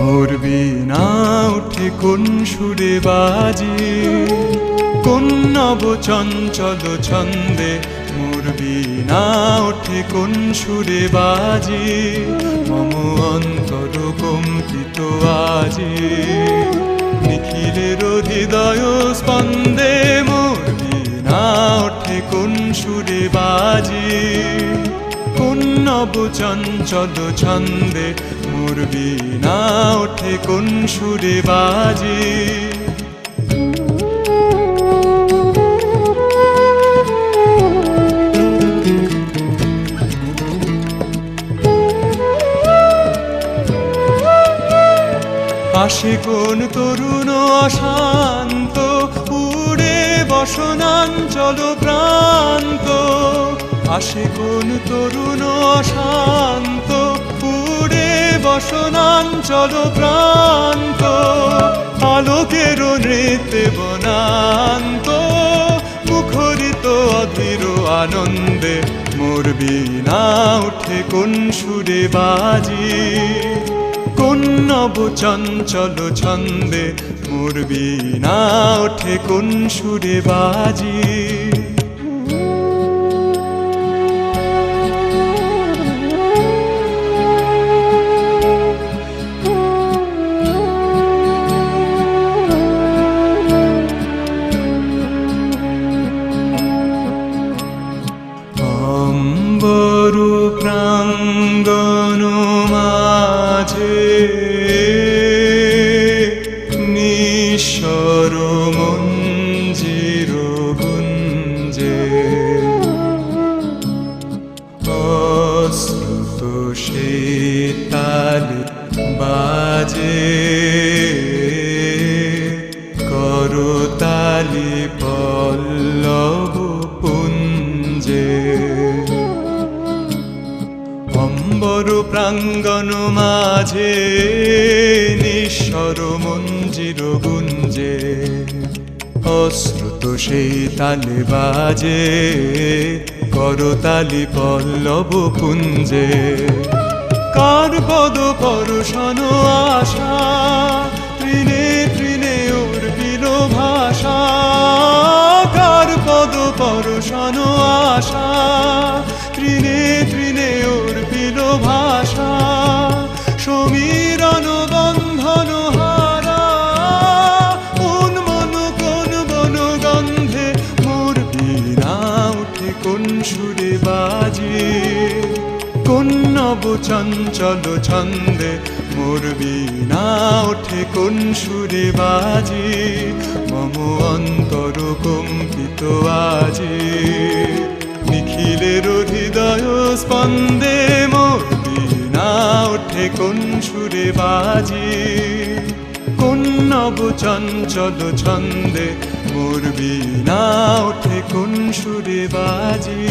মোর বীণা উঠে কোন সুরে বাজে, কোন নব চঞ্চল ছন্দে মোর বীণা ওঠে কোন সুরে বাজে, মম অন্তর কম্পিত আজে। নিখিলের হৃদয় স্পন্দে মোর বীণা ওঠে কোন সুরে বাজে, কোন নব চঞ্চল ছন্দে মোর বীণা ওঠে কোন সুরে বাজে। আসে কোন তরুণ অশান্ত, উড়ে বসনাঞ্চল প্রান্ত। আসে কোন তরুণ অশান্ত, উড়ে বসনাঞ্চল প্রান্ত। আলোকের নৃত্যে বনান্ত, মুখরিত অধীর আনন্দে মোর বীণা উঠে কোন সুরে বাজে, কোন নব চঞ্চল ছন্দে মোর বীণা ওঠে কোন সুরে বাজে। অম্বর প্রাঙ্গণ মাঝে নিঃস্বর মঞ্জির গুঞ্জে, অশ্রুত সে তাল বাজে, করতালি পল্লব পুঞ্জে। অম্বর প্রাঙ্গণ মাঝে নিঃস্বর মঞ্জির গুঞ্জে, অশ্রুত সেই তালে বাজে, করতালি পল্লব পুঞ্জে। কার পদ পরশন আশা, তৃণে তৃণে উর্বিল ভাষা। কার পদ পরশন আশা, তৃণে তৃণে উর্বিল ভাষা। সমীরণ বন্ধন হারা, কোন মন কোন বন গন্ধে মোর বীণা উঠে কোন সুরে বাজে, কোন নব চঞ্চল ছন্দে মোর বীণা ওঠে কোন সুরে বাজে, মম অন্তর কম্পিত আজে। নিখিলের হৃদয় স্পন্দে মোর বীণা ওঠে কোন সুরে বাজে, কোন নব চঞ্চল ছন্দে মোর বীণা ওঠে কোন সুরে বাজে।